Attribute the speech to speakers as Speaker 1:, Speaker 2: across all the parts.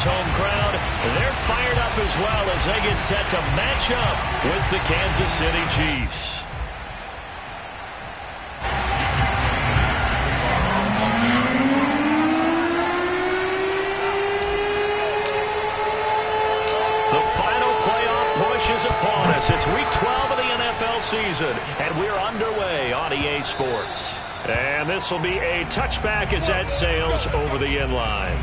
Speaker 1: this home crowd, they're fired up as well as they get set to match up with the Kansas City Chiefs. The final playoff push is upon us. It's week 12 of the NFL season, and we're underway on EA Sports. And this will be a touchback as that sails over the end line.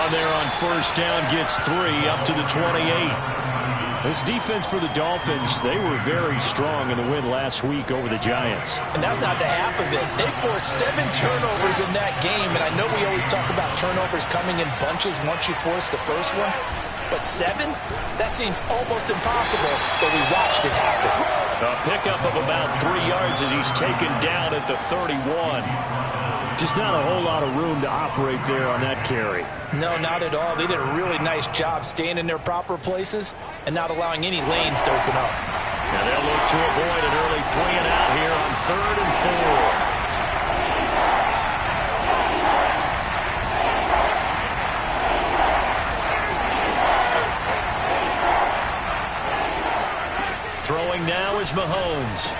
Speaker 1: There on first down gets 3 up to the 28. This defense for the Dolphins, they were very strong in the win last week over the Giants.
Speaker 2: And that's not the half of it. They forced 7 turnovers in that game, and I know we always talk about turnovers coming in bunches once you force the first one, but 7? That seems almost impossible, but we watched it happen.
Speaker 1: A pickup of about 3 yards as he's taken down at the 31. Just not a whole lot of room to operate there on that carry.
Speaker 2: No, not at all. They did a really nice job staying in their proper places and not allowing any lanes to open up.
Speaker 1: Now they'll look to avoid an early 3 and out here on 3rd and 4. Throwing now is Mahomes.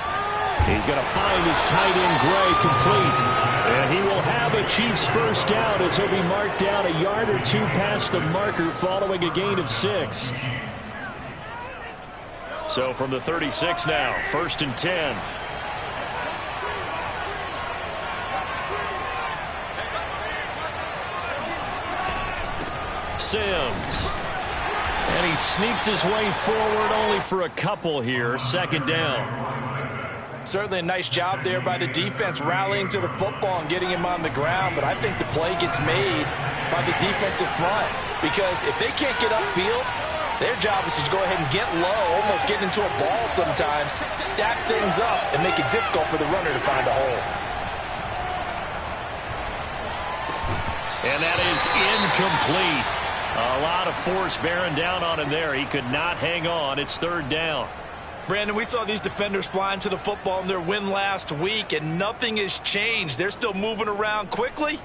Speaker 1: He's going to find his tight end Gray complete. And he will have a Chiefs first down as he'll be marked down a yard or 2 past the marker following a gain of 6. So from the 36 now, 1st and 10. Sims. And he sneaks his way forward only for a couple here. 2nd down.
Speaker 2: Certainly a nice job there by the defense rallying to the football and getting him on the ground, but I think the play gets made by the defensive front because if they can't get upfield, their job is to go ahead and get low, almost get into a ball sometimes, stack things up, and make it difficult for the runner to find a hole.
Speaker 1: And that is incomplete. A lot of force bearing down on him there. He could not hang on. It's 3rd down.
Speaker 2: Brandon, we saw these defenders flying to the football in their win last week, and nothing has changed. They're still moving around quickly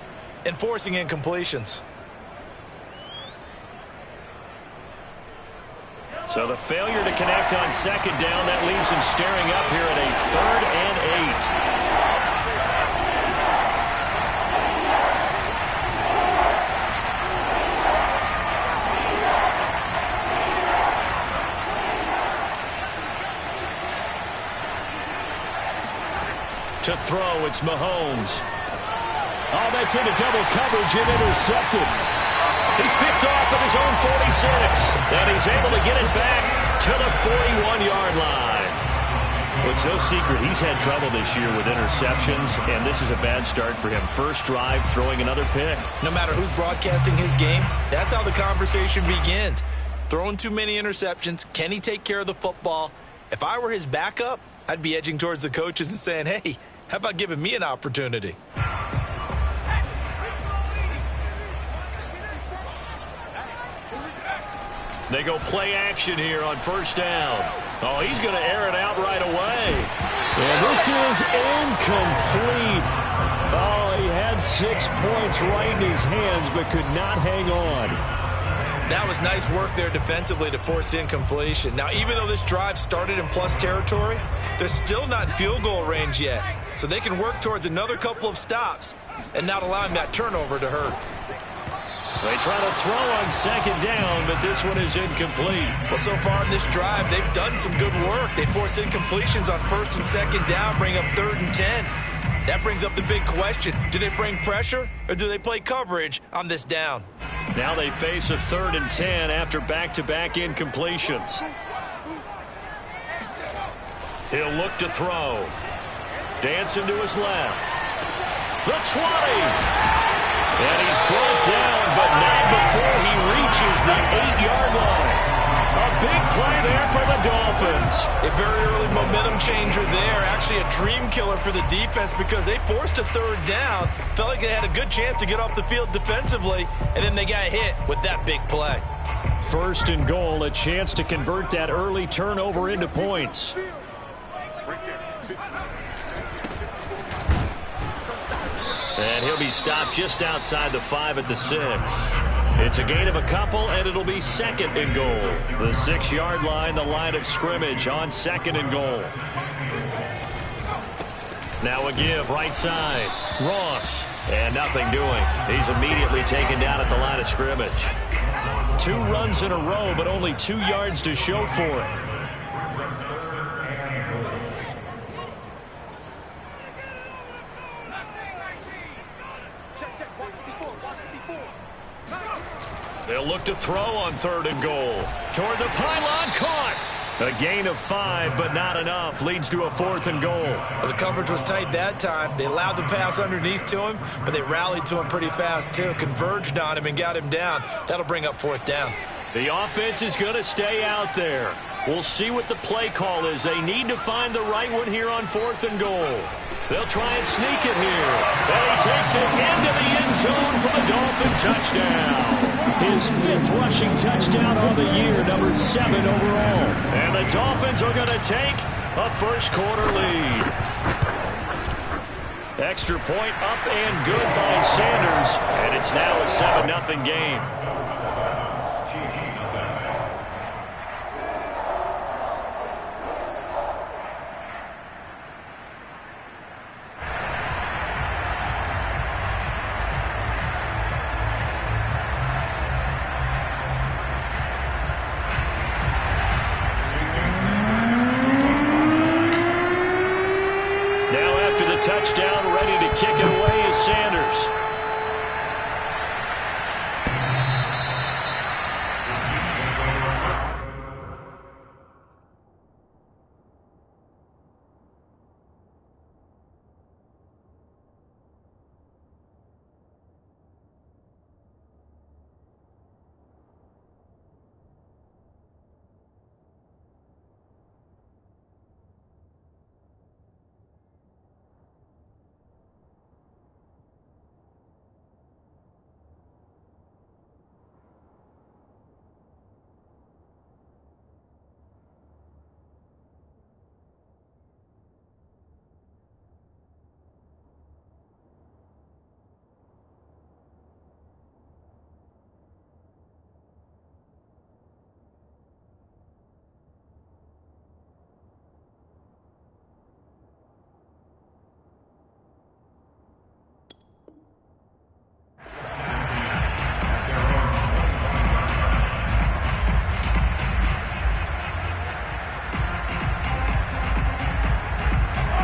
Speaker 2: and forcing incompletions.
Speaker 1: So the failure to connect on 2nd down, that leaves him staring up here at a 3rd and 8. To throw, it's Mahomes. Oh, that's into double coverage and intercepted. He's picked off at his own 46, and he's able to get it back to the 41-yard line. Well, it's no secret he's had trouble this year with interceptions, and this is a bad start for him. First drive, throwing another pick.
Speaker 2: No matter who's broadcasting his game, that's how the conversation begins. Throwing too many interceptions, can he take care of the football? If I were his backup, I'd be edging towards the coaches and saying, hey, how about giving me an opportunity?
Speaker 1: They go play action here on 1st down. Oh, he's going to air it out right away. And this is incomplete. Oh, he had 6 points right in his hands but could not hang on.
Speaker 2: That was nice work there defensively to force incompletion. Now, even though this drive started in plus territory, they're still not in field goal range yet. So they can work towards another couple of stops and not allowing that turnover to hurt.
Speaker 1: They try to throw on 2nd down, but this one is incomplete.
Speaker 2: Well, so far in this drive, they've done some good work. They force incompletions on 1st and 2nd down, bring up 3rd and 10. That brings up the big question. Do they bring pressure or do they play coverage on this down?
Speaker 1: Now they face a 3rd and 10 after back-to-back incompletions. He'll look to throw. Dancing to his left. The 20. And he's brought down, but not before he reaches the 8-yard line. A big play there for the Dolphins.
Speaker 2: changer there, actually a dream killer for the defense because they forced a third down, felt like they had a good chance to get off the field defensively, and then they got hit with that big play.
Speaker 1: First and goal, a chance to convert that early turnover into points. And he'll be stopped just outside the 5 at the 6. It's a gain of a couple, and it'll be second and goal. The 6-yard line, the line of scrimmage on second and goal. Now a give right side. Ross. And nothing doing. He's immediately taken down at the line of scrimmage. 2 runs in a row, but only 2 yards to show for it. They'll look to throw on third and goal. Toward the pylon, caught. A gain of 5, but not enough. Leads to a 4th and goal.
Speaker 2: Well, the coverage was tight that time. They allowed the pass underneath to him, but they rallied to him pretty fast, too. Converged on him and got him down. That'll bring up 4th down.
Speaker 1: The offense is going to stay out there. We'll see what the play call is. They need to find the right one here on 4th and goal. They'll try and sneak it here. And he takes it into the end zone for the Dolphin touchdown. His 5th rushing touchdown on the year, number 7 overall. And the Dolphins are going to take a first-quarter lead. Extra point up and good by Sanders. And it's now a 7-0 game. Touchdown, ready to kick it away is Sanders.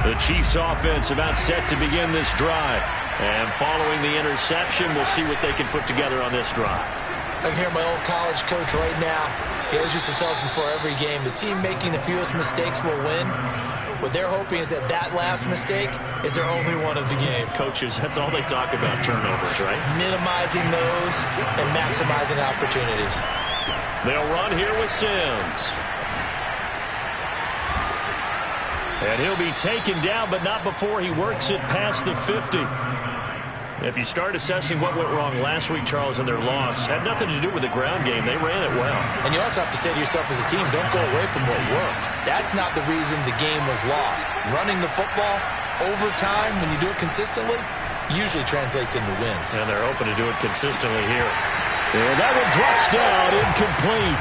Speaker 1: The Chiefs offense about set to begin this drive. And following the interception, we'll see what they can put together on this drive.
Speaker 2: I can hear my old college coach right now. He always used to tell us before every game, the team making the fewest mistakes will win. What they're hoping is that that last mistake is their only one of the game.
Speaker 1: Coaches, that's all they talk about, turnovers, right?
Speaker 2: Minimizing those and maximizing opportunities.
Speaker 1: They'll run here with Sims. And he'll be taken down, but not before he works it past the 50. If you start assessing what went wrong last week, Charles, in their loss, had nothing to do with the ground game. They ran it well.
Speaker 2: And you also have to say to yourself as a team, don't go away from what worked. That's not the reason the game was lost. Running the football over time, when you do it consistently, usually translates into wins.
Speaker 1: And they're hoping to do it consistently here. And that one drops down, incomplete.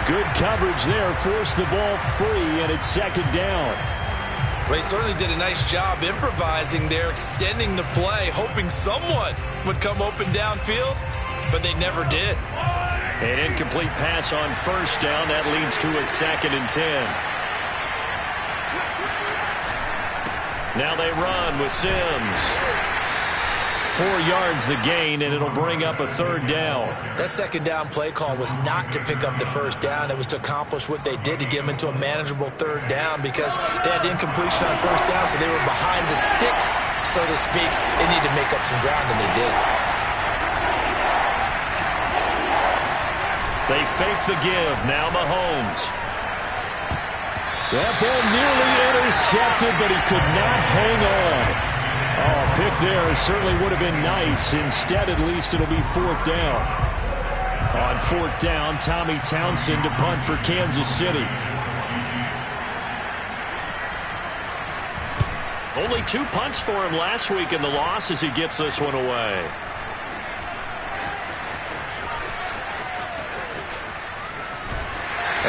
Speaker 1: Good coverage there, forced the ball free, and it's second down.
Speaker 2: Well, he certainly did a nice job improvising there, extending the play, hoping someone would come open downfield, but they never did.
Speaker 1: An incomplete pass on first down. That leads to a 2nd and 10. Now they run with Sims. 4 yards the gain, and it'll bring up a 3rd down.
Speaker 2: That second down play call was not to pick up the first down. It was to accomplish what they did to get them into a manageable 3rd down because they had incompletion on first down, so they were behind the sticks, so to speak. They needed to make up some ground, and they did.
Speaker 1: They fake the give. Now Mahomes. That ball nearly Intercepted, but he could not hang on. Oh, a pick there certainly would have been nice. Instead, at least, it'll be fourth down. On fourth down, Tommy Townsend to punt for Kansas City.
Speaker 3: Only 2 punts for him last week in the loss as he gets this one away.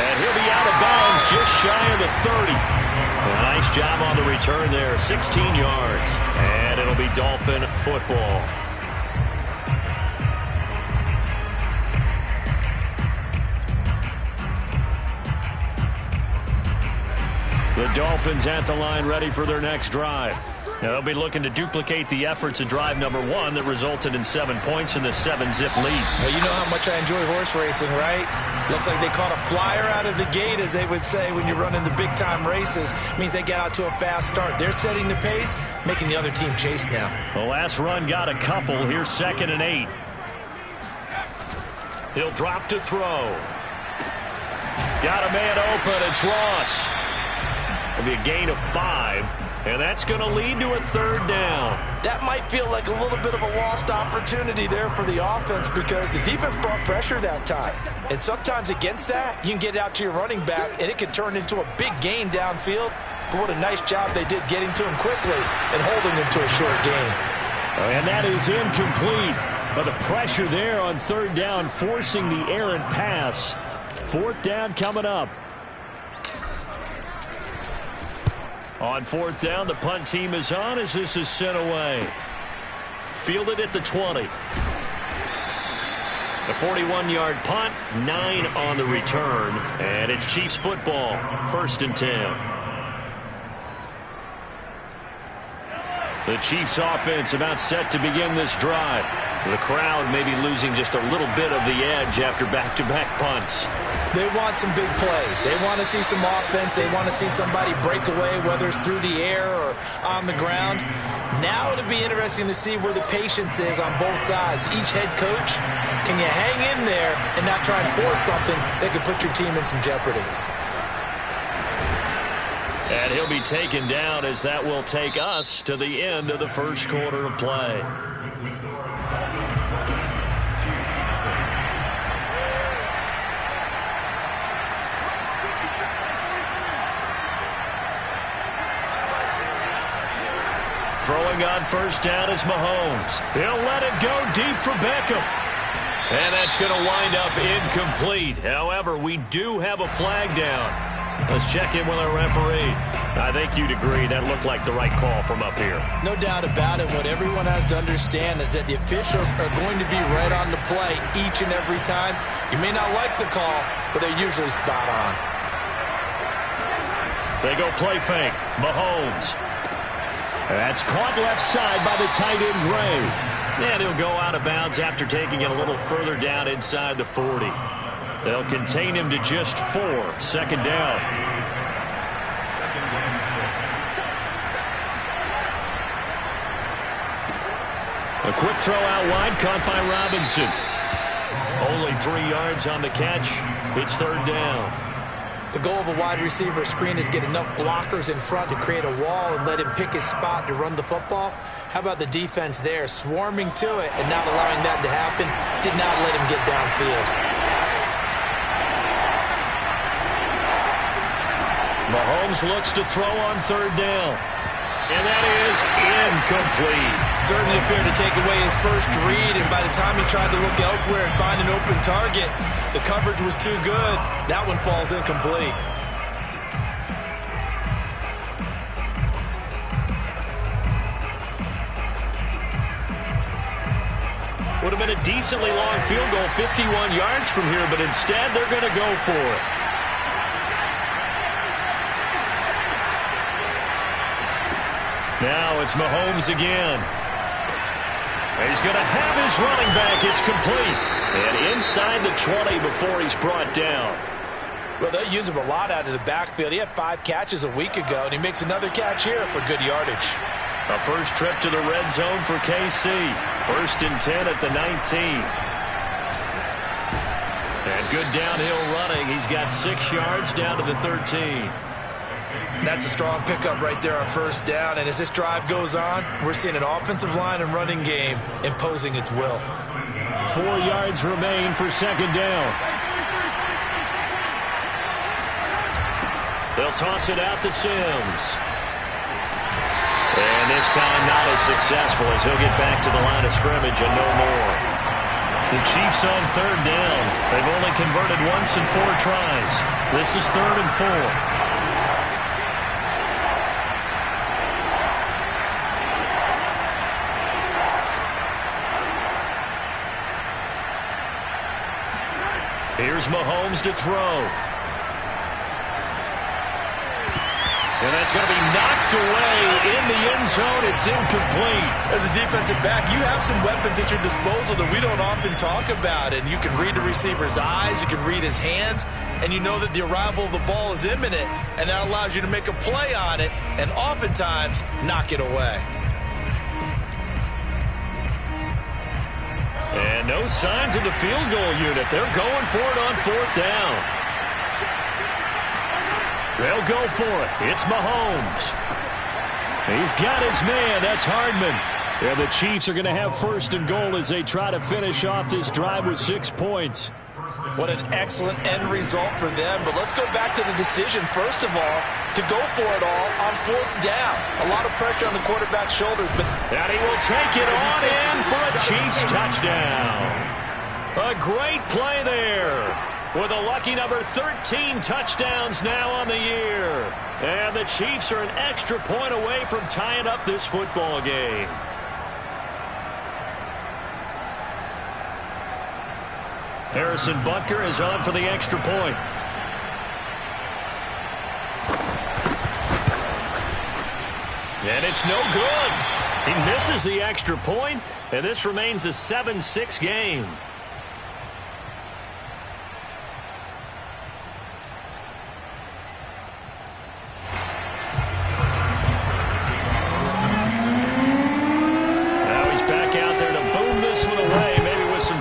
Speaker 3: And he'll be out of bounds just shy of the 30. A nice job on the return there, 16 yards. And it'll be Dolphin football.
Speaker 1: The Dolphins at the line ready for their next drive.
Speaker 3: Now they'll be looking to duplicate the efforts of drive number 1 that resulted in 7 points in the 7-zip lead.
Speaker 2: Well, you know how much I enjoy horse racing, right? Looks like they caught a flyer out of the gate, as they would say when you're running the big-time races. Means they get out to a fast start. They're setting the pace, making the other team chase now.
Speaker 3: The last run got a couple. Here's 2nd and 8. He'll drop to throw. Got a man open. It's Ross. It'll be a gain of 5, and that's going to lead to a 3rd down.
Speaker 2: That might feel like a little bit of a lost opportunity there for the offense because the defense brought pressure that time. And sometimes against that, you can get out to your running back, and it can turn into a big gain downfield. But what a nice job they did getting to him quickly and holding him to a short gain.
Speaker 1: And that is incomplete. But the pressure there on 3rd down, forcing the errant pass. 4th down coming up. On 4th down, the punt team is on as this is sent away. Fielded at the 20. The 41-yard punt, 9 on the return, and it's Chiefs football, 1st and 10. The Chiefs offense about set to begin this drive. The crowd may be losing just a little bit of the edge after back-to-back punts.
Speaker 2: They want some big plays. They want to see some offense. They want to see somebody break away, whether it's through the air or on the ground. Now it'll be interesting to see where the patience is on both sides. Each head coach, can you hang in there and not try and force something that could put your team in some jeopardy?
Speaker 1: And he'll be taken down as that will take us to the end of the first quarter of play. Throwing on 1st down is Mahomes. He'll let it go deep for Beckham. And that's going to wind up incomplete. However, we do have a flag down. Let's check in with our referee. I think you'd agree that looked like the right call from up here.
Speaker 2: No doubt about it. What everyone has to understand is that the officials are going to be right on the play each and every time. You may not like the call, but they're usually spot on.
Speaker 1: They go play fake. Mahomes. That's caught left side by the tight end, Gray. And he'll go out of bounds after taking it a little further down inside the 40. They'll contain him to just 4. 2nd down. A quick throw out wide, caught by Robinson. Only 3 yards on the catch. It's 3rd down.
Speaker 2: The goal of a wide receiver screen is get enough blockers in front to create a wall and let him pick his spot to run the football. How about the defense there, swarming to it and not allowing that to happen? Did not let him get downfield.
Speaker 1: Mahomes looks to throw on 3rd down. And that is incomplete.
Speaker 2: Certainly appeared to take away his first read, and by the time he tried to look elsewhere and find an open target, the coverage was too good. That one falls incomplete.
Speaker 1: Would have been a decently long field goal, 51 yards from here, but instead they're going to go for it. Now it's Mahomes again. He's going to have his running back. It's complete. And inside the 20 before he's brought down.
Speaker 2: Well, they use him a lot out of the backfield. He had 5 catches a week ago, and he makes another catch here for good yardage.
Speaker 1: A first trip to the red zone for KC. 1st and 10 at the 19. And good downhill running. He's got 6 yards down to the 13.
Speaker 2: That's a strong pickup right there on first down. And as this drive goes on, we're seeing an offensive line and running game imposing its will.
Speaker 3: 4 yards remain for second down. They'll toss it out to Sims. And this time not as successful as he'll get back to the line of scrimmage and no more. The Chiefs on third down. They've only converted once in 4 tries. This is 3rd and 4. Here's Mahomes to throw. And that's going to be knocked away in the end zone. It's incomplete.
Speaker 2: As a defensive back, you have some weapons at your disposal that we don't often talk about. And you can read the receiver's eyes, you can read his hands, and you know that the arrival of the ball is imminent. And that allows you to make a play on it and oftentimes knock it away.
Speaker 3: And no signs of the field goal unit. They're going for it on 4th down. They'll go for it. It's Mahomes. He's got his man. That's Hardman. And the Chiefs are going to have 1st and goal as they try to finish off this drive with 6 points.
Speaker 2: What an excellent end result for them. But let's go back to the decision, first of all, to go for it all on 4th down. A lot of pressure on the quarterback's shoulders.
Speaker 3: And he will take it on in for a Chiefs touchdown. A great play there. With a lucky number 13 touchdowns now on the year. And the Chiefs are an extra point away from tying up this football game. Harrison Butker is on for the extra point. And it's no good. He misses the extra point, and this remains a 7-6 game.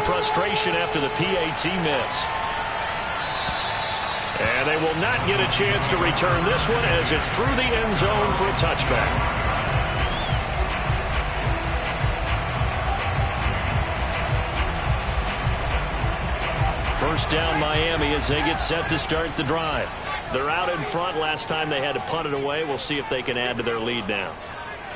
Speaker 3: Frustration after the PAT miss. And they will not get a chance to return this one as it's through the end zone for a touchback. First down Miami as they get set to start the drive. They're out in front. Last time they had to punt it away. We'll see if they can add to their lead now.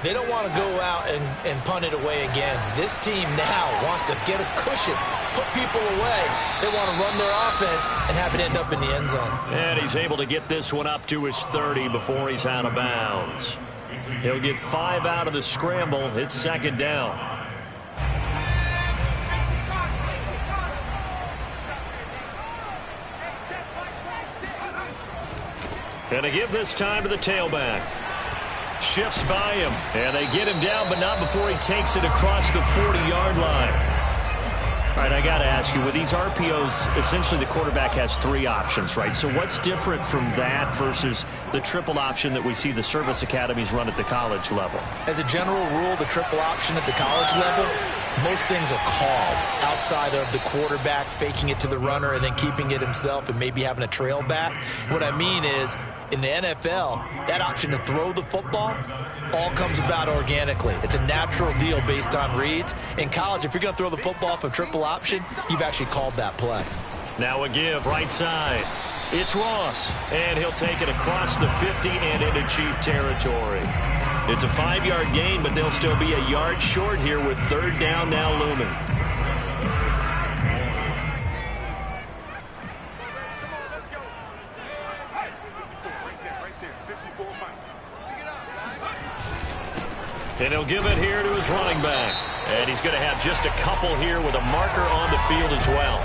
Speaker 2: They don't want to go out and punt it away again. This team now wants to get a cushion, put people away. They want to run their offense and have it end up in the end zone.
Speaker 3: And he's able to get this one up to his 30 before he's out of bounds. He'll get 5 out of the scramble. It's second down. And to give this time to the tailback. Shifts by him, and they get him down, but not before he takes it across the 40-yard line. All right, I got to ask you, with these RPOs, essentially the quarterback has 3 options, right? So what's different from that versus the triple option that we see the service academies run at the college level?
Speaker 2: As a general rule, the triple option at the college level, most things are called outside of the quarterback faking it to the runner and then keeping it himself and maybe having a trail back. What I mean is, in the NFL, that option to throw the football all comes about organically. It's a natural deal based on reads. In college, if you're going to throw the football for a triple option, you've actually called that play.
Speaker 3: Now a give right side. It's Ross, and he'll take it across the 50 and into Chief territory. It's a 5-yard gain, but they'll still be a yard short here with third down now looming. And he'll give it here to his running back. And he's going to have just a couple here with a marker on the field as well.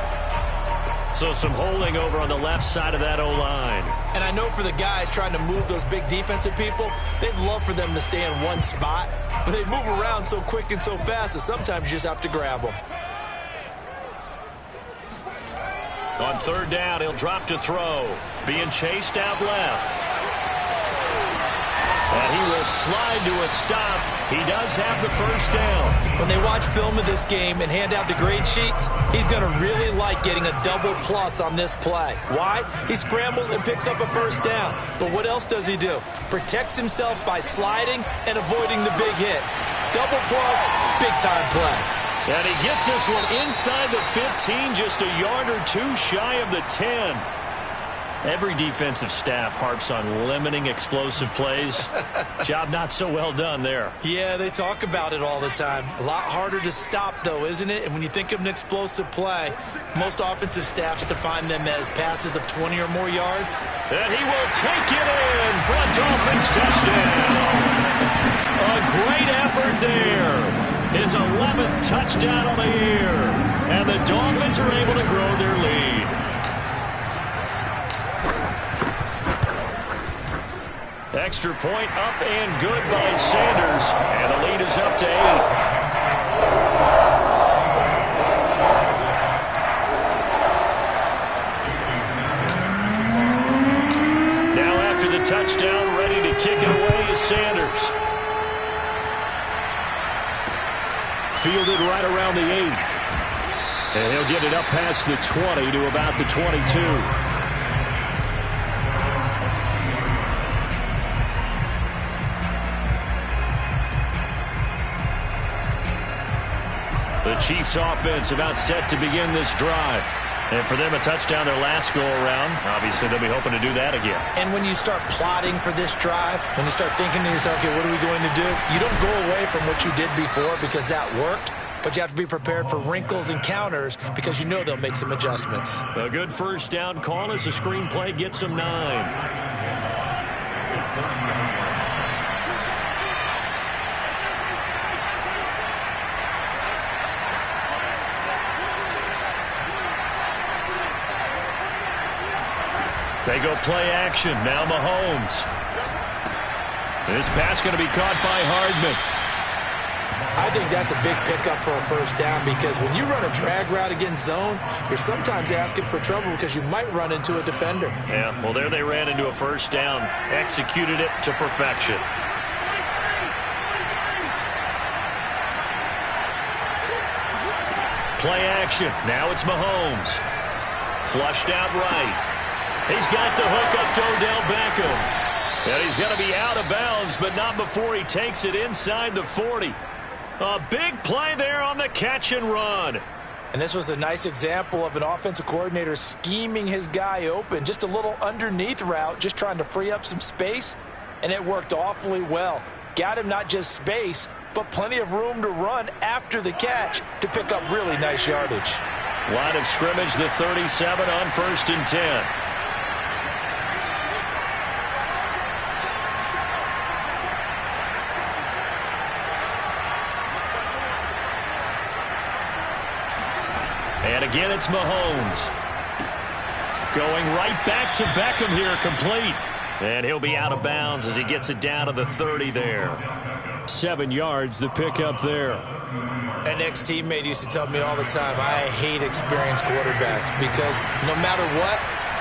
Speaker 3: So some holding over on the left side of that O-line.
Speaker 2: And I know for the guys trying to move those big defensive people, they'd love for them to stay in one spot. But they move around so quick and so fast that sometimes you just have to grab them.
Speaker 3: On third down, he'll drop to throw. Being chased out left. And he will slide to a stop. He does have the first down.
Speaker 2: When they watch film of this game and hand out the grade sheets, he's going to really like getting a double plus on this play. Why? He scrambles and picks up a first down. But what else does he do? Protects himself by sliding and avoiding the big hit. Double plus, big-time play.
Speaker 3: And he gets this one inside the 15, just a yard or two shy of the 10. Every defensive staff harps on limiting explosive plays. Job not so well done there.
Speaker 2: Yeah, they talk about it all the time. A lot harder to stop, though, isn't it? And when you think of an explosive play, most offensive staffs define them as passes of 20 or more yards.
Speaker 3: And he will take it in for a Dolphins touchdown. A great effort there. His 11th touchdown on the year. And the Dolphins are able to grow their lead. Extra point up and good by Sanders. And the lead is up to 8. Now after the touchdown, ready to kick it away is Sanders. Fielded right around the 8. And he'll get it up past the 20 to about the 22. The Chiefs offense about set to begin this drive. And for them, a touchdown their last go-around. Obviously, they'll be hoping to do that again.
Speaker 2: And when you start plotting for this drive, when you start thinking to yourself, okay, what are we going to do? You don't go away from what you did before because that worked. But you have to be prepared for wrinkles and counters because you know they'll make some adjustments.
Speaker 3: A good first down call as the screenplay gets them 9. They go play action. Now Mahomes. This pass going to be caught by Hardman.
Speaker 2: I think that's a big pickup for a first down because when you run a drag route against zone, you're sometimes asking for trouble because you might run into a defender.
Speaker 3: Yeah, well, there they ran into a first down. Executed it to perfection. Play action. Now it's Mahomes. Flushed out right. He's got the hook up to Odell Beckham. And he's going to be out of bounds, but not before he takes it inside the 40. A big play there on the catch and run.
Speaker 2: And this was a nice example of an offensive coordinator scheming his guy open. Just a little underneath route, just trying to free up some space. And it worked awfully well. Got him not just space, but plenty of room to run after the catch to pick up really nice yardage.
Speaker 3: Line of scrimmage, the 37 on 1st and 10. And again, it's Mahomes. Going right back to Beckham here, complete. And he'll be out of bounds as he gets it down to the 30 there. 7 yards, the pickup there.
Speaker 2: An ex-teammate used to tell me all the time, I hate experienced quarterbacks because no matter what,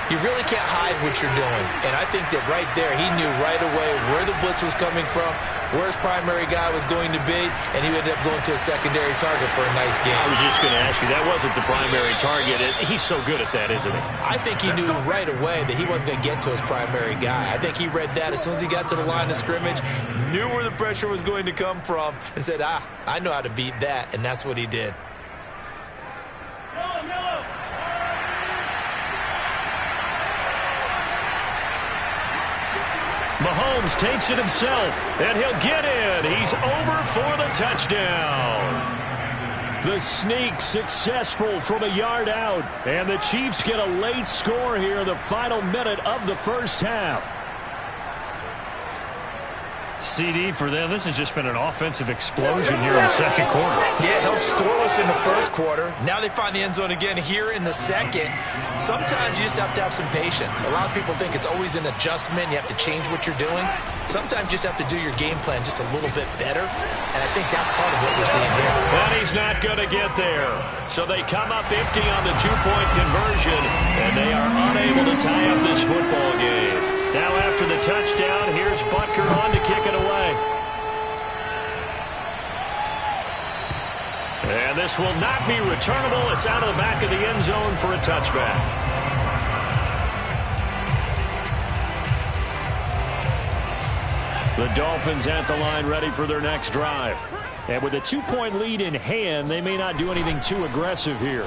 Speaker 2: you really can't hide what you're doing. And I think that right there, he knew right away where the blitz was coming from, where his primary guy was going to be, and he ended up going to a secondary target for a nice game.
Speaker 3: I was just going to ask you, that wasn't the primary target. He's so good at that, isn't he?
Speaker 2: I think he knew right away that he wasn't going to get to his primary guy. I think he read that as soon as he got to the line of scrimmage, knew where the pressure was going to come from, and said, I know how to beat that, and that's what he did.
Speaker 3: Mahomes takes it himself, and he'll get in. He's over for the touchdown. The sneak successful from a yard out, and the Chiefs get a late score here, the final minute of the first half. CD for them. This has just been an offensive explosion here in the second quarter.
Speaker 2: Yeah, held scoreless in the first quarter. Now they find the end zone again here in the second. Sometimes you just have to have some patience. A lot of people think it's always an adjustment. You have to change what you're doing. Sometimes you just have to do your game plan just a little bit better. And I think that's part of what we're seeing here.
Speaker 3: And he's not going to get there. So they come up empty on the two-point conversion, and they are unable to tie up this football game. Now after the touchdown, here's Butker on to kick it away. This will not be returnable. It's out of the back of the end zone for a touchback. The Dolphins at the line ready for their next drive. And with a 2-point lead in hand, they may not do anything too aggressive here.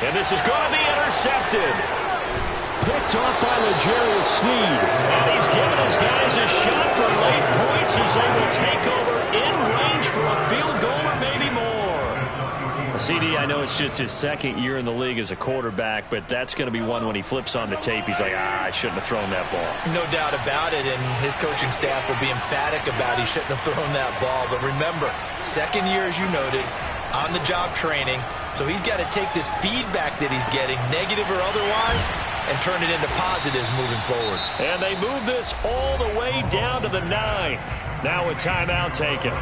Speaker 3: And this is going to be intercepted. Picked off by L'Jarius Sneed. And he's giving his guys a shot for late points as they will take over in range for a field goal or maybe more. CD, I know it's just his second year in the league as a quarterback, but that's going to be one when he flips on the tape. He's like, I shouldn't have thrown that ball.
Speaker 2: No doubt about it, and his coaching staff will be emphatic about he shouldn't have thrown that ball. But remember, second year, as you noted, on-the-job training, so he's got to take this feedback that he's getting, negative or otherwise, and turn it into positives moving forward. And they move this all the way down to the 9. Now a timeout taken.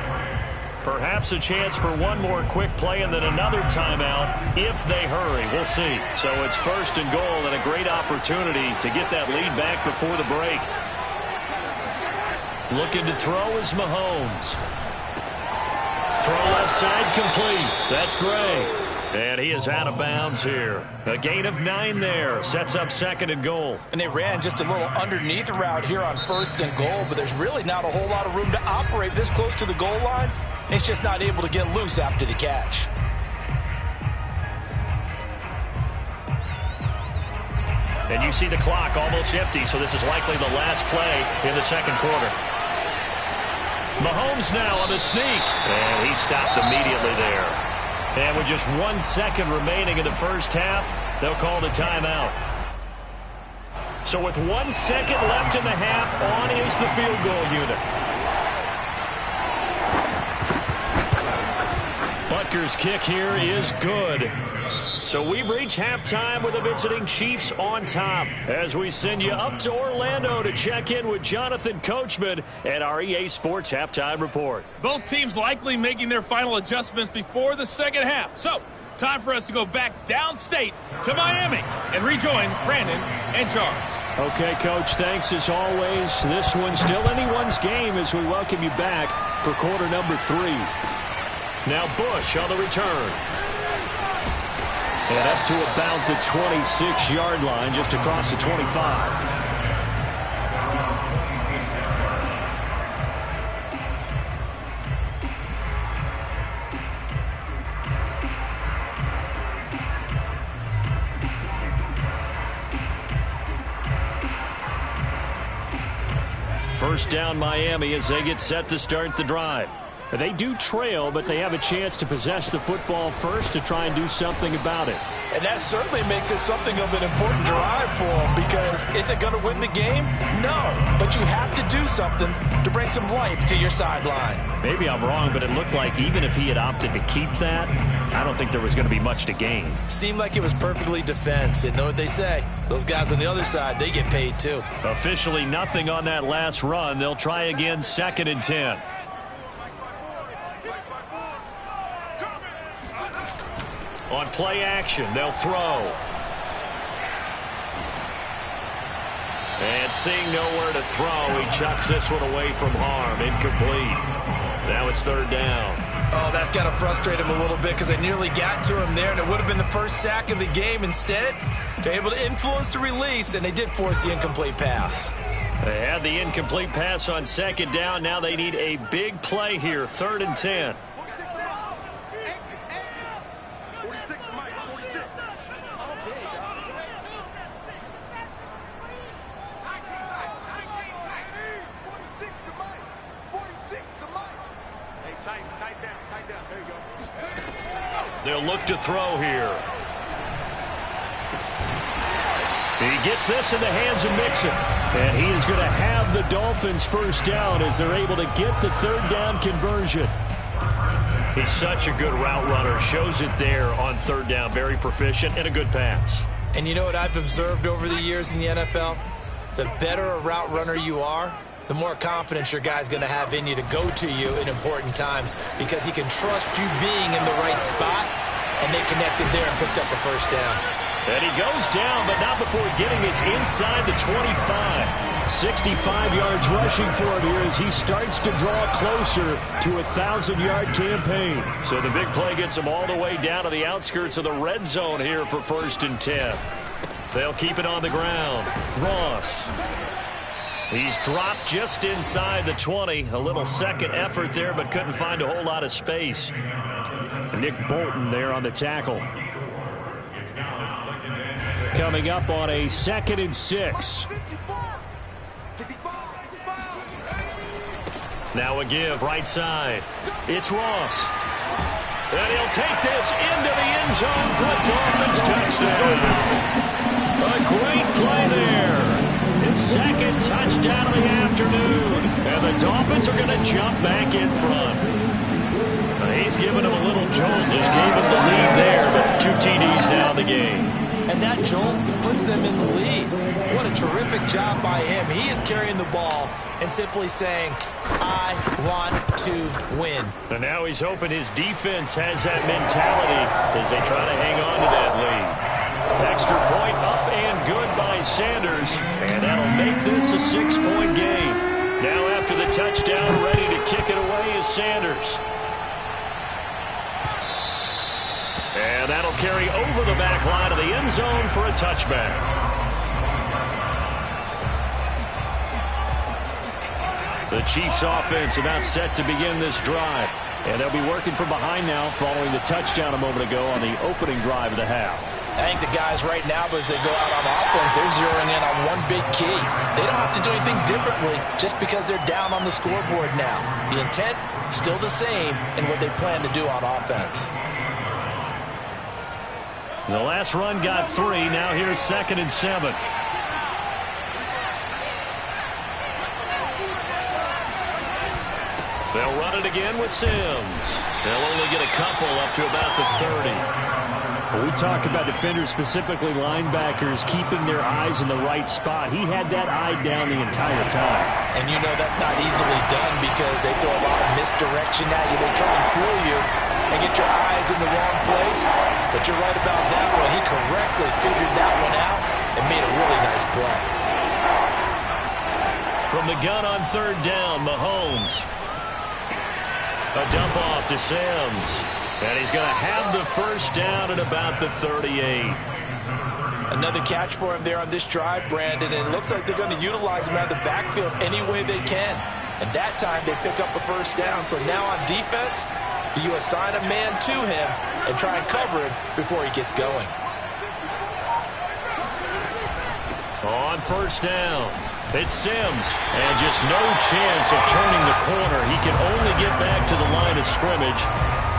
Speaker 2: Perhaps a chance for one more quick play and then another timeout if they hurry. We'll see. So it's 1st and goal and a great opportunity to get that lead back before the break. Looking to throw is Mahomes. Throw left side complete. That's Gray. And he is out of bounds here. A gain of 9 there. Sets up 2nd and goal. And they ran just a little underneath route here on 1st and goal, but there's really not a whole lot of room to operate this close to the goal line. It's just not able to get loose after the catch. And you see the clock almost empty, so this is likely the last play in the 2nd quarter. Mahomes now on the sneak. And he stopped immediately there. And with just 1 second remaining in the first half, they'll call the timeout. So with 1 second left in the half, on is the field goal unit. Butker's kick here is good. So we've reached halftime with the visiting Chiefs on top as we send you up to Orlando to check in with Jonathan Coachman at our EA Sports Halftime Report.
Speaker 4: Both teams likely making their final adjustments before the second half. So, time for us to go back downstate to Miami and rejoin Brandon and Charles.
Speaker 3: Okay, Coach, thanks as always. This one's still anyone's game as we welcome you back for quarter number 3. Now Bush on the return. And up to about the 26-yard line, just across the 25. First down Miami as they get set to start the drive. They do trail, but they have a chance to possess the football first to try and do something about it.
Speaker 2: And that certainly makes it something of an important drive for them, because is it going to win the game? No, but you have to do something to bring some life to your sideline.
Speaker 3: Maybe I'm wrong, but it looked like even if he had opted to keep that, I don't think there was going to be much to gain.
Speaker 2: Seemed like it was perfectly defense. And know what they say? Those guys on the other side, they get paid too.
Speaker 3: Officially nothing on that last run. They'll try again, 2nd and 10. On play action, they'll throw. And seeing nowhere to throw, he chucks this one away from harm. Incomplete. Now it's 3rd down.
Speaker 2: Oh, that's got to frustrate him a little bit, because they nearly got to him there, and it would have been the first sack of the game. Instead, they're able to influence the release, and they did force the incomplete pass.
Speaker 3: They had the incomplete pass on 2nd down. Now they need a big play here, 3rd and 10. They'll look to throw here. He gets this in the hands of Mixon. And he is going to have the Dolphins first down as they're able to get the 3rd down conversion. He's such a good route runner. Shows it there on 3rd down. Very proficient and a good pass.
Speaker 2: And you know what I've observed over the years in the NFL? The better a route runner you are, the more confidence your guy's going to have in you to go to you in important times, because he can trust you being in the right spot, and they connected there and picked up a first down.
Speaker 3: And he goes down, but not before getting this inside the 25. 65 yards rushing for him here as he starts to draw closer to a 1,000-yard campaign. So the big play gets him all the way down to the outskirts of the red zone here for 1st and 10. They'll keep it on the ground. Ross. He's dropped just inside the 20. A little second effort there, but couldn't find a whole lot of space. Nick Bolton there on the tackle. Coming up on a 2nd and 6. Now a give right side. It's Ross. And he'll take this into the end zone for a Dolphins touchdown. A great play there. His 2nd touchdown of the afternoon. And the Dolphins are going to jump back in front. He's giving him a little jolt. Just gave him the lead there, but 2 TDs now in the game.
Speaker 2: And that jolt puts them in the lead. What a terrific job by him. He is carrying the ball and simply saying, I want to win.
Speaker 3: And now he's hoping his defense has that mentality as they try to hang on to that lead. Extra point up and good by Sanders. And that'll make this a 6-point game. Now after the touchdown, ready to kick it away is Sanders. And that'll carry over the back line of the end zone for a touchback. The Chiefs offense about set to begin this drive. And they'll be working from behind now following the touchdown a moment ago on the opening drive of the half.
Speaker 2: I think the guys right now, as they go out on offense, they're zeroing in on one big key. They don't have to do anything differently just because they're down on the scoreboard now. The intent, still the same in what they plan to do on offense.
Speaker 3: The last run got 3. Now here's 2nd and 7. They'll run it again with Sims. They'll only get a couple up to about the 30. Well, we talk about defenders, specifically linebackers, keeping their eyes in the right spot. He had that eye down the entire time.
Speaker 2: And you know that's not easily done because they throw a lot of misdirection at you. They try and fool you and get your eyes in the wrong place. But you're right about that one. He correctly figured that one out and made a really nice play.
Speaker 3: From the gun on 3rd down, Mahomes. A dump off to Sims. And he's going to have the 1st down at about the 38.
Speaker 2: Another catch for him there on this drive, Brandon. And it looks like they're going to utilize him out of the backfield any way they can. And that time they pick up a 1st down. So now on defense, do you assign a man to him and try and cover him before he gets going?
Speaker 3: On 1st down, it's Sims. And just no chance of turning the corner. He can only get back to the line of scrimmage.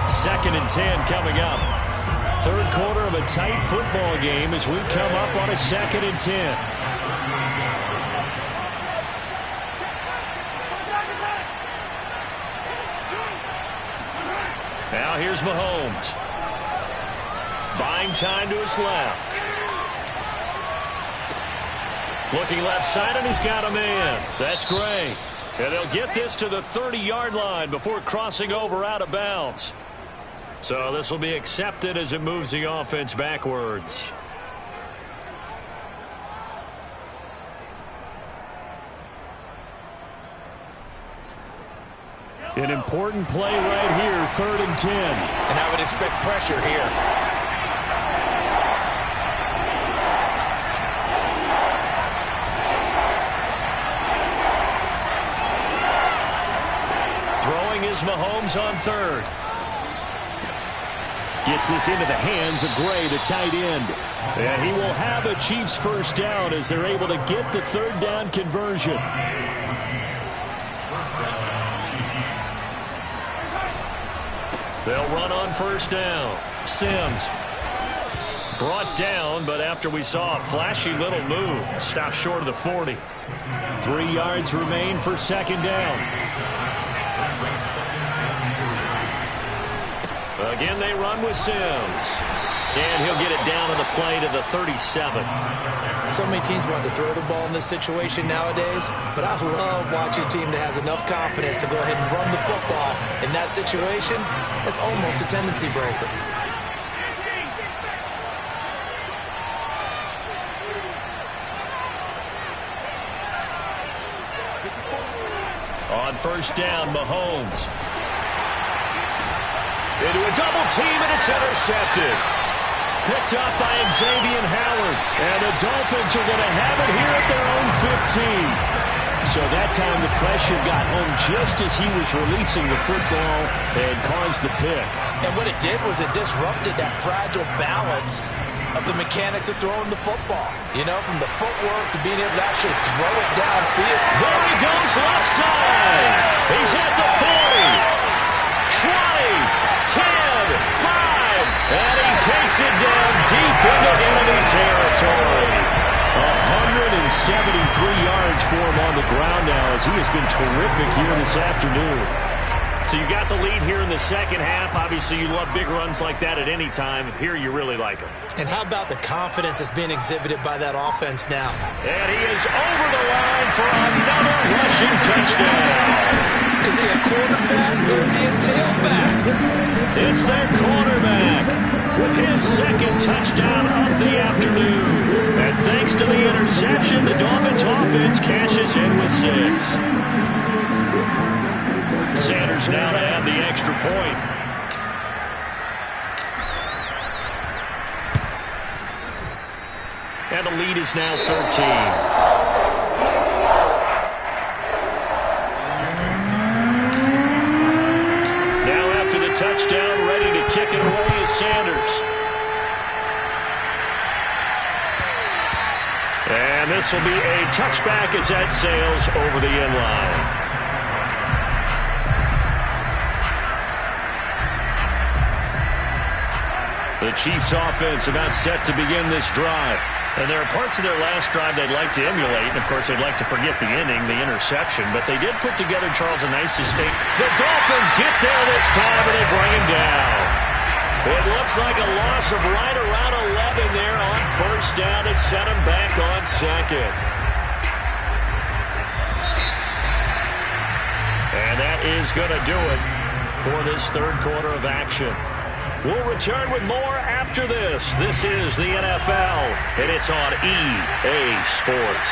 Speaker 3: 2nd and 10 coming up. 3rd quarter of a tight football game as we come up on a 2nd and 10. Now here's Mahomes. Buying time to his left. Looking left side, and he's got a man. That's great. And they'll get this to the 30-yard line before crossing over out of bounds. So this will be accepted as it moves the offense backwards. An important play right here, 3rd and 10.
Speaker 2: And I would expect pressure here.
Speaker 3: Throwing is Mahomes on 3rd. Gets this into the hands of Gray, the tight end. And he will have a Chiefs 1st down as they're able to get the 3rd down conversion. They'll run on 1st down. Sims brought down, but after we saw a flashy little move, stopped short of the 40. 3 yards remain for 2nd down. Again, they run with Sims. And he'll get it down on the play to the 37.
Speaker 2: So many teams want to throw the ball in this situation nowadays, but I love watching a team that has enough confidence to go ahead and run the football. In that situation, it's almost a tendency breaker.
Speaker 3: On first down, Mahomes. Into a double team, and it's intercepted. Picked up by Xavier Howard. And the Dolphins are going to have it here at their own 15. So that time the pressure got home just as he was releasing the football and caused the pick.
Speaker 2: And what it did was it disrupted that fragile balance of the mechanics of throwing the football. You know, from the footwork to being able to actually throw it downfield.
Speaker 3: There he goes left side. He's at the 40, 20, 10, 5, and he takes it down deep into enemy territory. 173 yards for him on the ground now as he has been terrific here this afternoon. So you got the lead here in the second half. Obviously, you love big runs like that at any time. Here you really like them.
Speaker 2: And how about the confidence that's being exhibited by that offense now?
Speaker 3: And he is over the line for another rushing touchdown.
Speaker 2: Is he a quarterback or is he a tailback?
Speaker 3: It's their quarterback with his second touchdown of the afternoon. And thanks to the interception, the Dolphins offense cashes in with 6. Sanders now to add the extra point. And the lead is now 13. Now after the touchdown, ready to kick it away is Sanders. And this will be a touchback as that sails over the end line. The Chiefs offense about set to begin this drive. And there are parts of their last drive they'd like to emulate. And, of course, they'd like to forget the inning, the interception. But they did put together, Charles, a nice sustain. The Dolphins get there this time, and they bring him down. It looks like a loss of right around 11 there on first down to set him back on second. And that is going to do it for this third quarter of action. We'll return with more after this. This is the NFL, and it's on EA Sports.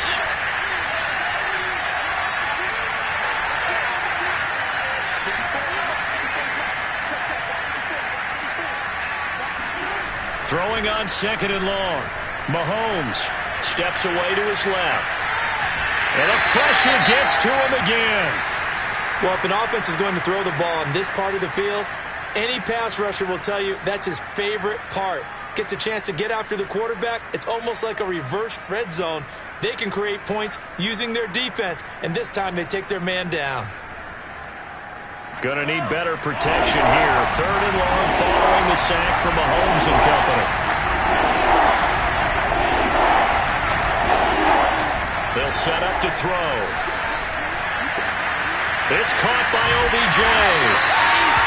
Speaker 3: Throwing on second and long. Mahomes steps away to his left. And the pressure gets to him again.
Speaker 2: Well, if an offense is going to throw the ball in this part of the field, any pass rusher will tell you that's his favorite part. Gets a chance to get after the quarterback. It's almost like a reverse red zone. They can create points using their defense, and this time they take their man down.
Speaker 3: Going to need better protection here. Third and long following the sack from Mahomes and company. They'll set up to throw. It's caught by OBJ.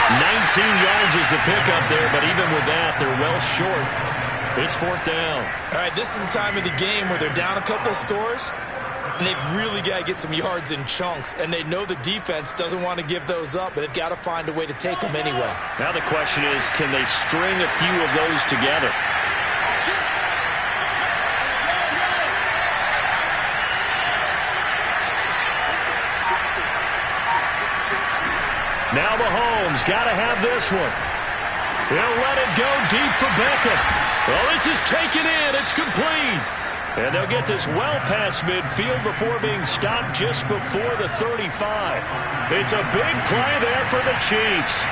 Speaker 3: 19 yards is the pickup there, but even with that, they're well short. It's fourth down.
Speaker 2: All right, this is the time of the game where they're down a couple of scores, and they've really got to get some yards in chunks, and they know the defense doesn't want to give those up, but they've got to find a way to take them anyway.
Speaker 3: Now the question is, can they string a few of those together? Now Mahomes got to have this one. He'll let it go deep for Beckham. Well, this is taken in. It's complete. And they'll get this well past midfield before being stopped just before the 35. It's a big play there for the Chiefs.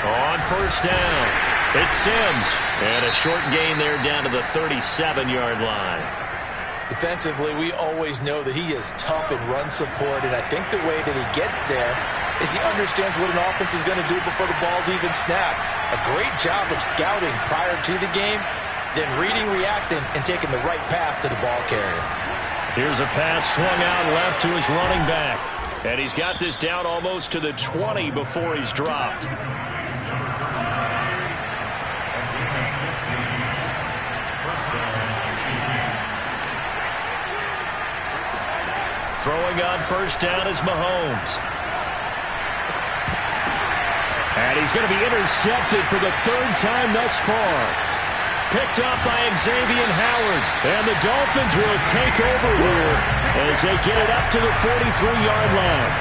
Speaker 3: On first down, it's Sims. And a short gain there down to the 37-yard line.
Speaker 2: Defensively, we always know that he is tough in run support, and I think the way that he gets there is he understands what an offense is going to do before the ball's even snapped. A great job of scouting prior to the game, then reading, reacting, and taking the right path to the ball carrier.
Speaker 3: Here's a pass swung out left to his running back, and he's got this down almost to the 20 before he's dropped. Throwing on first down is Mahomes. And he's going to be intercepted for the third time thus far. picked up by Xavier Howard. And the Dolphins will take over here as they get it up to the 43-yard line.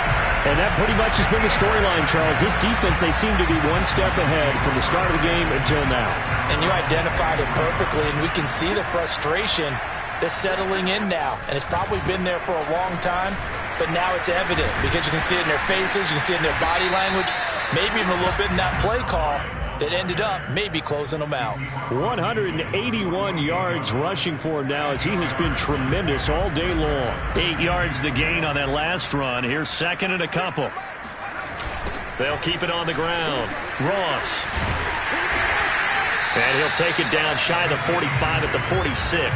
Speaker 3: And that pretty much has been the storyline, Charles. This defense, they seem to be one step ahead from the start of the game until now.
Speaker 2: And you identified it perfectly, and we can see the frustration that's settling in now. And it's probably been there for a long time, but now it's evident because you can see it in their faces, you can see it in their body language, maybe even a little bit in that play call that ended up maybe closing them out.
Speaker 3: 181 yards rushing for him now as he has been tremendous all day long. 8 yards the gain on that last run. Here's second and a couple. They'll keep it on the ground. Ross. And he'll take it down shy of the 45 at the 46.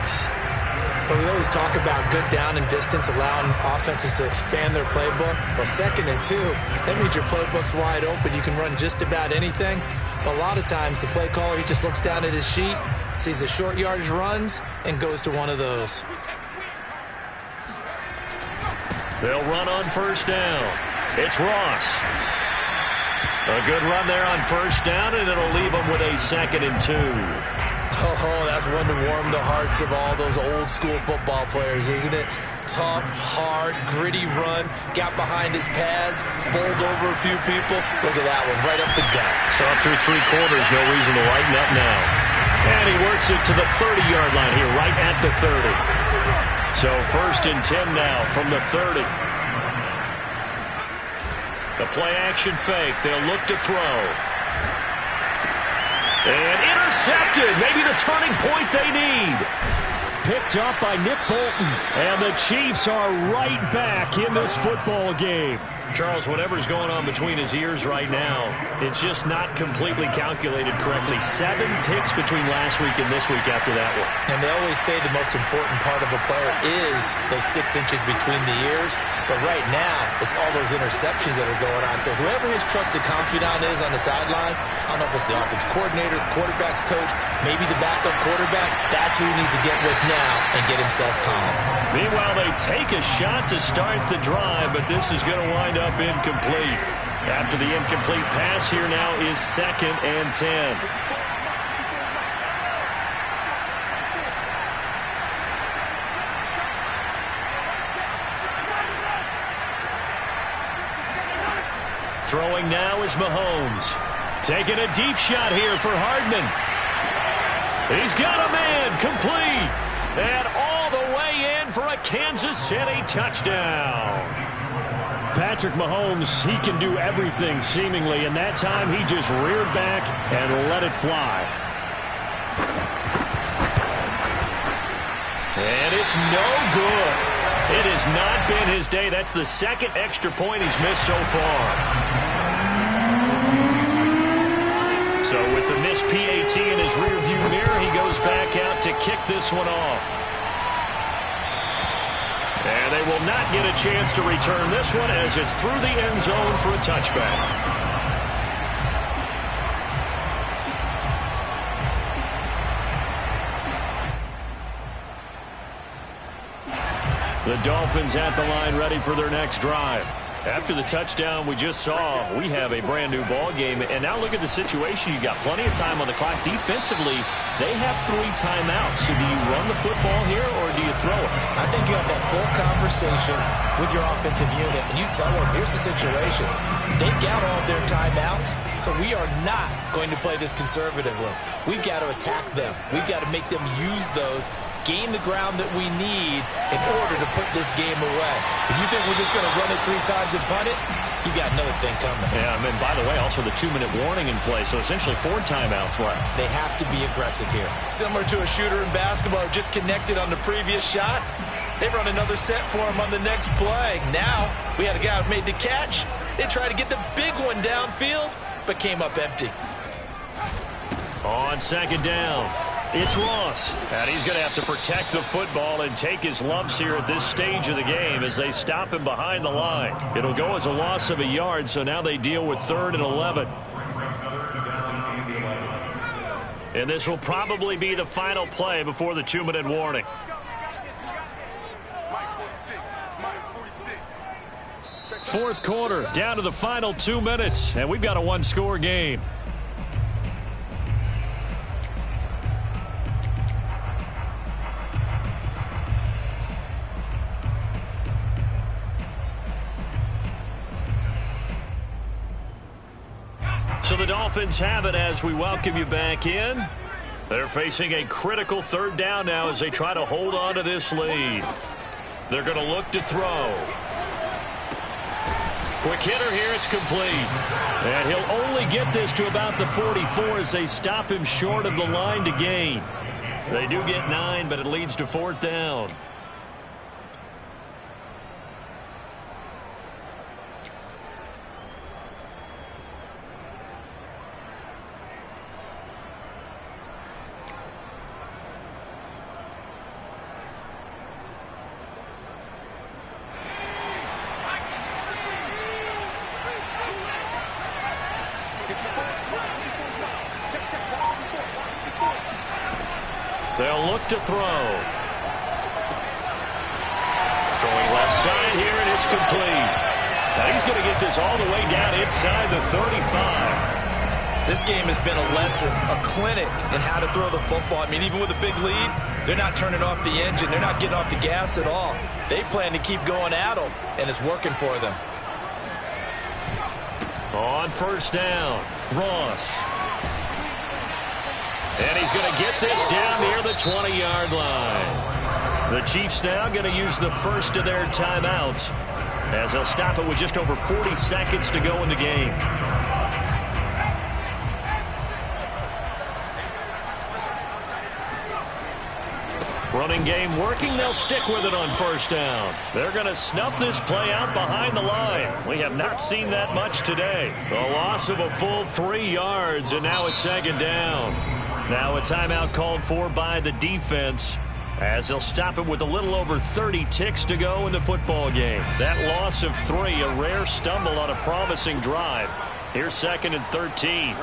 Speaker 2: But we always talk about good down and distance, allowing offenses to expand their playbook. Well, 2nd and 2, that means your playbook's wide open. You can run just about anything. But a lot of times, the play caller, he just looks down at his sheet, sees the short yardage runs, and goes to one of those.
Speaker 3: They'll run on first down. It's Ross. A good run there on first down, and it'll leave them with a 2nd and 2.
Speaker 2: Oh, that's one to warm the hearts of all those old-school football players, isn't it? Tough, hard, gritty run, got behind his pads, bowled over a few people. Look at that one, right up the gut.
Speaker 3: So through 3 quarters, no reason to lighten up now. And he works it to the 30-yard line here, right at the 30. So 1st and 10 now from the 30. The play-action fake. They'll look to throw. And intercepted. Maybe the turning point they need. Picked up by Nick Bolton. And the Chiefs are right back in this football game. Charles, whatever's going on between his ears right now, it's just not completely calculated correctly. 7 picks between last week and this week after that one.
Speaker 2: And they always say the most important part of a player is those 6 inches between the ears. But right now, it's all those interceptions that are going on. So whoever his trusted confidant is on the sidelines, I don't know if it's the offense coordinator, quarterback's coach, maybe the backup quarterback, that's who he needs to get with now and get himself calm.
Speaker 3: Meanwhile, they take a shot to start the drive, but this is going to wind up incomplete. After the incomplete pass, here now is 2nd and 10. Throwing now is Mahomes. Taking a deep shot here for Hardman. He's got a man, complete. And all the way in for a Kansas City touchdown. Patrick Mahomes, he can do everything seemingly, and that time he just reared back and let it fly. And it's no good. It has not been his day. That's the 2nd extra point he's missed so far. So with the missed PAT in his rearview mirror, he goes back out to kick this one off. And they will not get a chance to return this one as it's through the end zone for a touchback. The Dolphins at the line ready for their next drive. After the touchdown we just saw, we have a brand new ball game. And now look at the situation. You got plenty of time on the clock. Defensively, they have 3 timeouts. So do you run the football here or do you throw it?
Speaker 2: I think you have that full conversation with your offensive unit, and you tell them, here's the situation. They got all their timeouts, so we are not going to play this conservatively. We've got to attack them. We've got to make them use those, gain the ground that we need in order to put this game away. If you think we're just going to run it 3 times and punt it, you got another thing coming.
Speaker 3: Yeah, I mean, by the way, also the 2-minute warning in play, so essentially 4 timeouts left.
Speaker 2: They have to be aggressive here. Similar to a shooter in basketball who just connected on the previous shot. They run another set for him on the next play. Now, we had a guy who made the catch. They tried to get the big one downfield, but came up empty.
Speaker 3: On 2nd down, it's Ross. And he's going to have to protect the football and take his lumps here at this stage of the game as they stop him behind the line. It'll go as a loss of a yard, so now they deal with 3rd and 11. And this will probably be the final play before the 2-minute warning. Fourth quarter, down to the final 2 minutes, and we've got a 1-score game. So the Dolphins have it as we welcome you back in. They're facing a critical third down now as they try to hold on to this lead. They're going to look to throw. Quick hitter here, it's complete. And he'll only get this to about the 44 as they stop him short of the line to gain. They do get 9, but it leads to 4th down. They'll look to throw. Throwing left side here, and it's complete. Now he's going to get this all the way down inside the 35.
Speaker 2: This game has been a lesson, a clinic in how to throw the football. I mean, even with a big lead, they're not turning off the engine. They're not getting off the gas at all. They plan to keep going at them, and it's working for them.
Speaker 3: On first down, Ross. And he's going to get this down near the 20-yard line. The Chiefs now going to use the first of their timeouts as they'll stop it with just over 40 seconds to go in the game. Running game working. They'll stick with it on first down. They're going to snuff this play out behind the line. We have not seen that much today. The loss of a full 3 yards, and now it's second down. Now a timeout called for by the defense as they'll stop it with a little over 30 ticks to go in the football game. That loss of 3, a rare stumble on a promising drive. Here's 2nd and 13.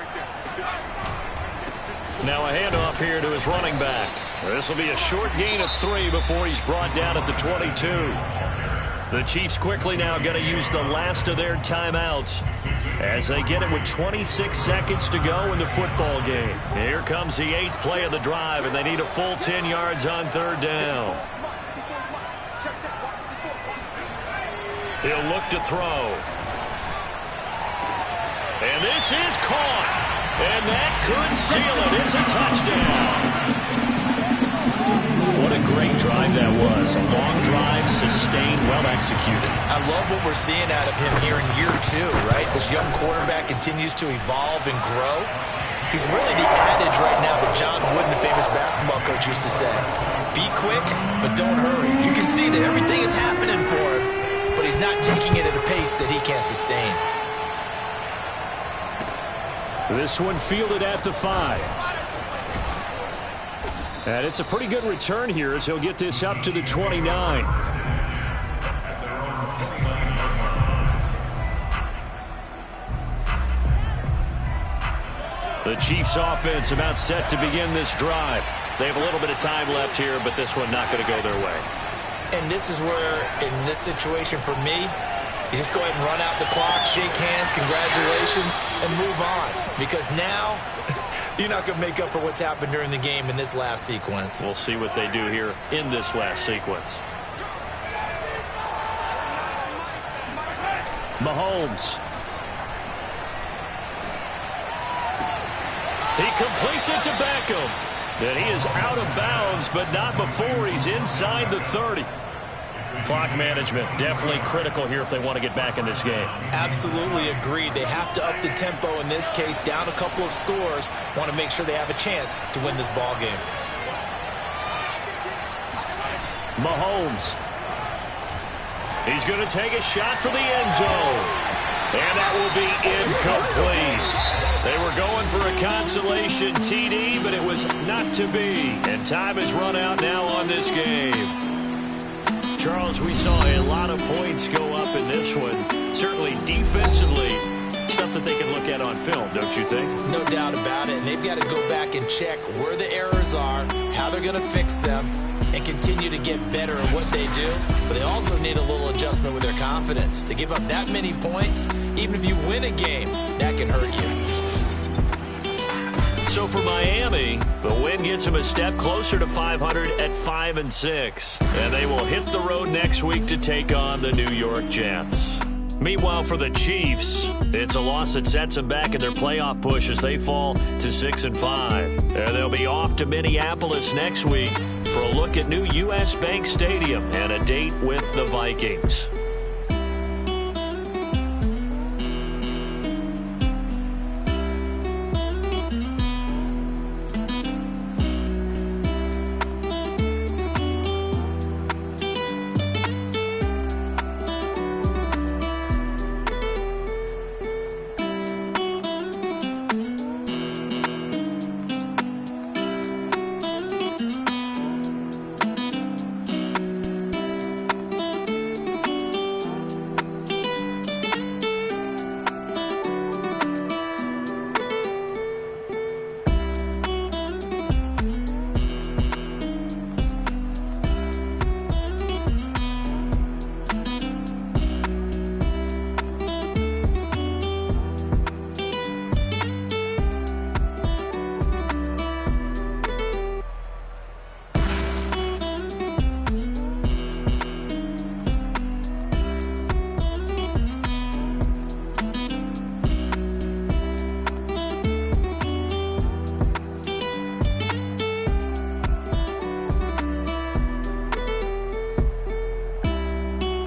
Speaker 3: Now a handoff here to his running back. This will be a short gain of 3 before he's brought down at the 22. The Chiefs quickly now going to use the last of their timeouts as they get it with 26 seconds to go in the football game. Here comes the 8th play of the drive, and they need a full 10 yards on third down. He'll look to throw. And this is caught. And that could seal it. It's a touchdown. What a great drive that was. A long drive, sustained, well executed.
Speaker 2: I love what we're seeing out of him here in year 2, right? This young quarterback continues to evolve and grow. He's really the adage right now that John Wooden, the famous basketball coach, used to say. Be quick, but don't hurry. You can see that everything is happening for him, but he's not taking it at a pace that he can't sustain.
Speaker 3: This one fielded at the 5. And it's a pretty good return here as he'll get this up to the 29. The Chiefs offense about set to begin this drive. They have a little bit of time left here, but this one not going to go their way.
Speaker 2: And this is where, in this situation for me, you just go ahead and run out the clock, shake hands, congratulations, and move on. Because now you're not going to make up for what's happened during the game in this last sequence.
Speaker 3: We'll see what they do here in this last sequence. Mahomes. He completes it to Beckham. And he is out of bounds, but not before he's inside the 30. Clock management definitely critical here if they want to get back in this game.
Speaker 2: Absolutely agreed. They have to up the tempo in this case, down a couple of scores. Want to make sure they have a chance to win this ball game.
Speaker 3: Mahomes. He's going to take a shot for the end zone. And that will be incomplete. They were going for a consolation TD, but it was not to be. And time has run out now on this game. Charles, we saw a lot of points go up in this one. Certainly defensively, stuff that they can look at on film, don't you think?
Speaker 2: No doubt about it. And they've got to go back and check where the errors are, how they're going to fix them, and continue to get better at what they do. But they also need a little adjustment with their confidence. To give up that many points, even if you win a game, that can hurt you.
Speaker 3: So for Miami, the win gets them a step closer to 500 at 5-6. And they will hit the road next week to take on the New York Jets. Meanwhile, for the Chiefs, it's a loss that sets them back in their playoff push as they fall to 6-5. And they'll be off to Minneapolis next week for a look at new U.S. Bank Stadium and a date with the Vikings.